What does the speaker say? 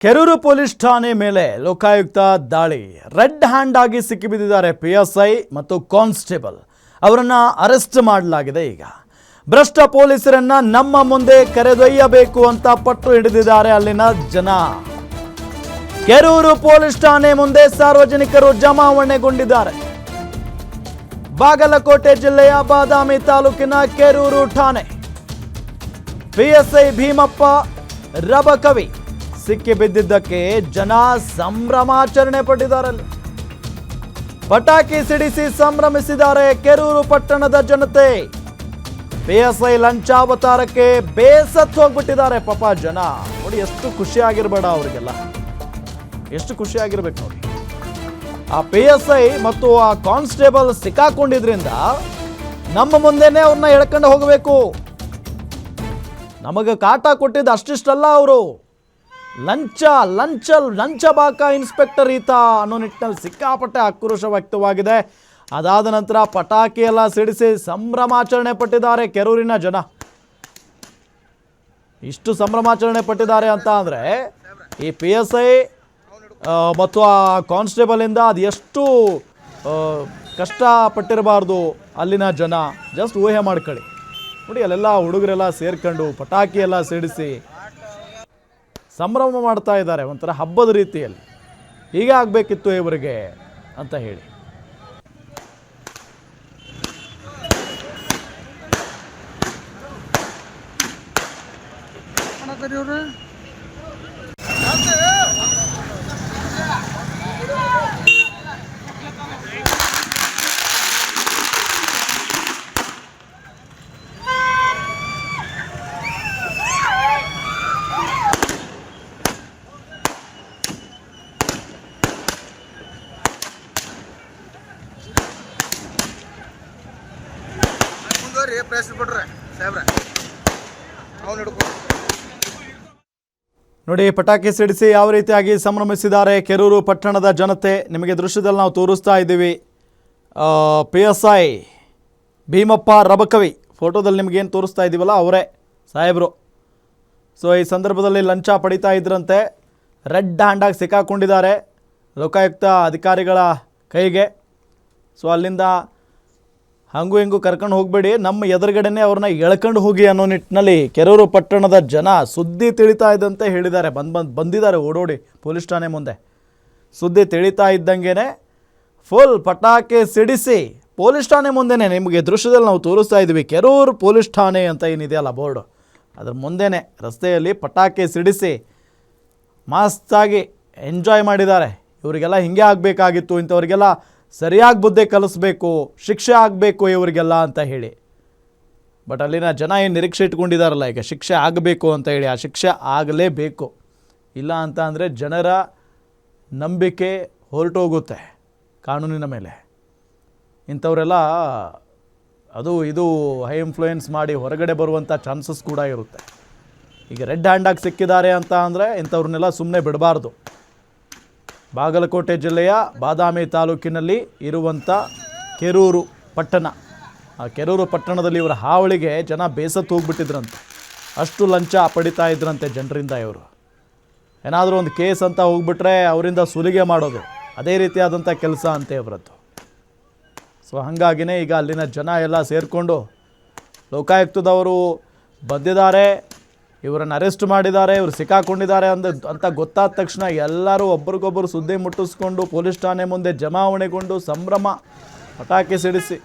Kerur police ಠಾಣೆ ಮೇಲೆ ಲೋಕಾಯುಕ್ತ ದಾಳಿ. ರೆಡ್ ಹ್ಯಾಂಡ್ ಆಗಿ ಸಿಕ್ಕಿಬಿದ್ದಿದ್ದಾರೆ ಪಿಎಸ್ಐ ಮತ್ತು ಕಾನ್ಸ್ಟೇಬಲ್. ಅವರನ್ನ ಅರೆಸ್ಟ್ ಮಾಡಲಾಗಿದೆ. ಈಗ ಭ್ರಷ್ಟ ಪೊಲೀಸರನ್ನ ನಮ್ಮ ಮುಂದೆ ಕರೆದೊಯ್ಯಬೇಕು ಅಂತ ಪಟ್ಟು ಹಿಡಿದಿದ್ದಾರೆ ಅಲ್ಲಿನ ಜನ. ಕೆರೂರು ಪೊಲೀಸ್ ಠಾಣೆ ಮುಂದೆ ಸಾರ್ವಜನಿಕರು ಜಮಾವಣೆಗೊಂಡಿದ್ದಾರೆ. ಬಾಗಲಕೋಟೆ ಜಿಲ್ಲೆಯ ಬಾದಾಮಿ ತಾಲೂಕಿನ ಕೆರೂರು ಠಾಣೆ. ಪಿಎಸ್ಐ ಭೀಮಪ್ಪ ರಬಕವಿ ಸಿಕ್ಕಿ ಬಿದ್ದಿದ್ದಕ್ಕೆ ಜನ ಸಂಭ್ರಮಾಚರಣೆ ಪಟ್ಟಿದ್ದಾರೆ. ಪಟಾಕಿ ಸಿಡಿಸಿ ಸಂಭ್ರಮಿಸಿದ್ದಾರೆ ಕೆರೂರು ಪಟ್ಟಣದ ಜನತೆ. ಪಿಎಸ್ಐ ಲಂಚಾವತಾರಕ್ಕೆ ಬೇಸತ್ತು ಹೋಗ್ಬಿಟ್ಟಿದ್ದಾರೆ ಪಾಪ ಜನ. ನೋಡಿ ಎಷ್ಟು ಖುಷಿ ಆಗಿರ್ಬೇಡ ಅವರಿಗೆಲ್ಲ, ಎಷ್ಟು ಖುಷಿ ಆಗಿರ್ಬೇಕು ನೋಡಿ. ಆ ಪಿಎಸ್ಐ ಮತ್ತು ಆ ಕಾನ್ಸ್ಟೇಬಲ್ ಸಿಕ್ಕಾಕೊಂಡಿದ್ರಿಂದ ನಮ್ಮ ಮುಂದೆನೆ ಅವ್ರನ್ನ ಎಳ್ಕೊಂಡು ಹೋಗಬೇಕು. ನಮಗೆ ಕಾಟ ಕೊಟ್ಟಿದ್ದು ಅಷ್ಟಿಷ್ಟಲ್ಲ, ಅವರು ಲಂಚ ಬಾಕ ಇನ್ಸ್ಪೆಕ್ಟರ್ ಈತ ಅನ್ನೋ ನಿಟ್ಟಿನಲ್ಲಿ ಸಿಕ್ಕಾಪಟ್ಟೆ ಆಕ್ರೋಶ ವ್ಯಕ್ತವಾಗಿದೆ. ಅದಾದ ನಂತರ ಪಟಾಕಿ ಎಲ್ಲ ಸಿಡಿಸಿ ಸಂಭ್ರಮಾಚರಣೆ ಪಟ್ಟಿದ್ದಾರೆ ಕೆರೂರಿನ ಜನ. ಇಷ್ಟು ಸಂಭ್ರಮಾಚರಣೆ ಪಟ್ಟಿದ್ದಾರೆ ಅಂತ ಅಂದರೆ ಈ PSI ಮತ್ತು ಆ ಕಾನ್ಸ್ಟೇಬಲ್ ಇಂದ ಅದು ಎಷ್ಟು ಕಷ್ಟಪಟ್ಟಿರಬಾರ್ದು ಅಲ್ಲಿನ ಜನ. ಜಸ್ಟ್ ಊಹೆ ಮಾಡ್ಕೊಳ್ಳಿ ನೋಡಿ. ಅಲ್ಲೆಲ್ಲ ಹುಡುಗರೆಲ್ಲ ಸೇರ್ಕೊಂಡು ಪಟಾಕಿ ಎಲ್ಲ ಸಿಡಿಸಿ ಸಂಭ್ರಮ ಮಾಡ್ತಾ ಇದ್ದಾರೆ, ಒಂಥರ ಹಬ್ಬದ ರೀತಿಯಲ್ಲಿ. ಹೀಗೆ ಆಗಬೇಕಿತ್ತು ಇವರಿಗೆ ಅಂತ ಹೇಳಿ. ನೋಡಿ, ಪಟಾಕಿ ಸಿಡಿಸಿ ಯಾವ ರೀತಿಯಾಗಿ ಸಂಭ್ರಮಿಸಿದ್ದಾರೆ ಕೆರೂರು ಪಟ್ಟಣದ ಜನತೆ. ನಿಮಗೆ ದೃಶ್ಯದಲ್ಲಿ ನಾವು ತೋರಿಸ್ತಾ ಇದ್ದೀವಿ. PSI ಭೀಮಪ್ಪ ರಬಕವಿ ಫೋಟೋದಲ್ಲಿ ನಿಮಗೇನು ತೋರಿಸ್ತಾ ಇದ್ದೀವಲ್ಲ ಅವರೇ ಸಾಹೇಬರು. ಸೊ ಈ ಸಂದರ್ಭದಲ್ಲಿ ಲಂಚ ಪಡಿತಾ ಇದ್ರಂತೆ. ರೆಡ್ ಹ್ಯಾಂಡಾಗಿ ಸಿಕ್ಕಾಕೊಂಡಿದ್ದಾರೆ ಲೋಕಾಯುಕ್ತ ಅಧಿಕಾರಿಗಳ ಕೈಗೆ. ಸೊ ಅಲ್ಲಿಂದ ಹಂಗೂ ಹಿಂಗೂ ಕರ್ಕೊಂಡು ಹೋಗಬೇಡಿ, ನಮ್ಮ ಎದುರುಗಡೆನೇ ಅವ್ರನ್ನ ಎಳ್ಕೊಂಡು ಹೋಗಿ ಅನ್ನೋ ನಿಟ್ಟಿನಲ್ಲಿ ಕೆರೂರು ಪಟ್ಟಣದ ಜನ ಸುದ್ದಿ ತಿಳಿತಾ ಇದ್ದಂತೆ ಹೇಳಿದ್ದಾರೆ. ಬಂದಿದ್ದಾರೆ ಓಡೋಡಿ ಪೊಲೀಸ್ ಠಾಣೆ ಮುಂದೆ. ಸುದ್ದಿ ತಿಳಿತಾ ಇದ್ದಂಗೆ ಫುಲ್ ಪಟಾಕಿ ಸಿಡಿಸಿ ಪೊಲೀಸ್ ಠಾಣೆ ಮುಂದೆನೇ, ನಿಮಗೆ ದೃಶ್ಯದಲ್ಲಿ ನಾವು ತೋರಿಸ್ತಾ ಇದ್ವಿ, ಕೆರೂರು ಪೊಲೀಸ್ ಠಾಣೆ ಅಂತ ಏನಿದೆಯಲ್ಲ ಬೋರ್ಡು, ಅದ್ರ ಮುಂದೆನೇ ರಸ್ತೆಯಲ್ಲಿ ಪಟಾಕಿ ಸಿಡಿಸಿ ಮಸ್ತಾಗಿ ಎಂಜಾಯ್ ಮಾಡಿದ್ದಾರೆ. ಇವರಿಗೆಲ್ಲ ಹಿಂಗೆ ಆಗಬೇಕಾಗಿತ್ತು, ಇಂಥವ್ರಿಗೆಲ್ಲ ಸರಿಯಾಗಿ ಬುದ್ಧಿ ಕಲಿಸ್ಬೇಕು, ಶಿಕ್ಷೆ ಆಗಬೇಕು ಇವರಿಗೆಲ್ಲ ಅಂತ ಹೇಳಿ. ಬಟ್ ಅಲ್ಲಿನ ಜನ ಏನು ನಿರೀಕ್ಷೆ ಇಟ್ಕೊಂಡಿದ್ದಾರಲ್ಲ, ಈಗ ಶಿಕ್ಷೆ ಆಗಬೇಕು ಅಂತ ಹೇಳಿ, ಆ ಶಿಕ್ಷೆ ಆಗಲೇಬೇಕು. ಇಲ್ಲ ಅಂತ ಅಂದರೆ ಜನರ ನಂಬಿಕೆ ಹೊರಟೋಗುತ್ತೆ ಕಾನೂನಿನ ಮೇಲೆ. ಇಂಥವರೆಲ್ಲ ಅದು ಇದು ಹೈ ಇನ್ಫ್ಲೂಯೆನ್ಸ್ ಮಾಡಿ ಹೊರಗಡೆ ಬರುವಂಥ ಚಾನ್ಸಸ್ ಕೂಡ ಇರುತ್ತೆ. ಈಗ ರೆಡ್ ಹ್ಯಾಂಡಾಗಿ ಸಿಕ್ಕಿದ್ದಾರೆ ಅಂತ ಅಂದರೆ ಇಂಥವ್ರನ್ನೆಲ್ಲ ಸುಮ್ಮನೆ ಬಿಡಬಾರ್ದು. ಬಾಗಲಕೋಟೆ ಜಿಲ್ಲೆಯ ಬಾದಾಮಿ ತಾಲೂಕಿನಲ್ಲಿ ಇರುವಂಥ ಕೆರೂರು ಪಟ್ಟಣ. ಆ ಕೆರೂರು ಪಟ್ಟಣದಲ್ಲಿ ಇವರ ಹಾವಳಿಗೆ ಜನ ಬೇಸತ್ತು ಹೋಗ್ಬಿಟ್ಟಿದ್ರಂತೆ. ಅಷ್ಟು ಲಂಚ ಪಡಿತಾ ಇದ್ರಂತೆ ಜನರಿಂದ ಇವರು. ಏನಾದರೂ ಒಂದು ಕೇಸ್ ಅಂತ ಹೋಗ್ಬಿಟ್ರೆ ಅವರಿಂದ ಸುಲಿಗೆ ಮಾಡೋದು, ಅದೇ ರೀತಿಯಾದಂಥ ಕೆಲಸ ಅಂತೆ ಇವರದ್ದು. ಸೊ ಹಾಗಾಗಿನೇ ಈಗ ಅಲ್ಲಿನ ಜನ ಎಲ್ಲ ಸೇರಿಕೊಂಡು ಲೋಕಾಯುಕ್ತದವರು ಬಂದಿದ್ದಾರೆ, ಇವರನ್ನು ಅರೆಸ್ಟ್ ಮಾಡಿದ್ದಾರೆ, ಇವರು ಸಿಕ್ಕಾಕೊಂಡಿದ್ದಾರೆ ಅಂತ ಗೊತ್ತಾದ ತಕ್ಷಣ ಎಲ್ಲರೂ ಒಬ್ರಿಗೊಬ್ಬರು ಸುದ್ದಿ ಮುಟ್ಟಿಸ್ಕೊಂಡು ಪೊಲೀಸ್ ಠಾಣೆ ಮುಂದೆ ಜಮಾವಣೆಗೊಂಡು ಸಂಭ್ರಮ, ಪಟಾಕಿ ಸಿಡಿಸಿ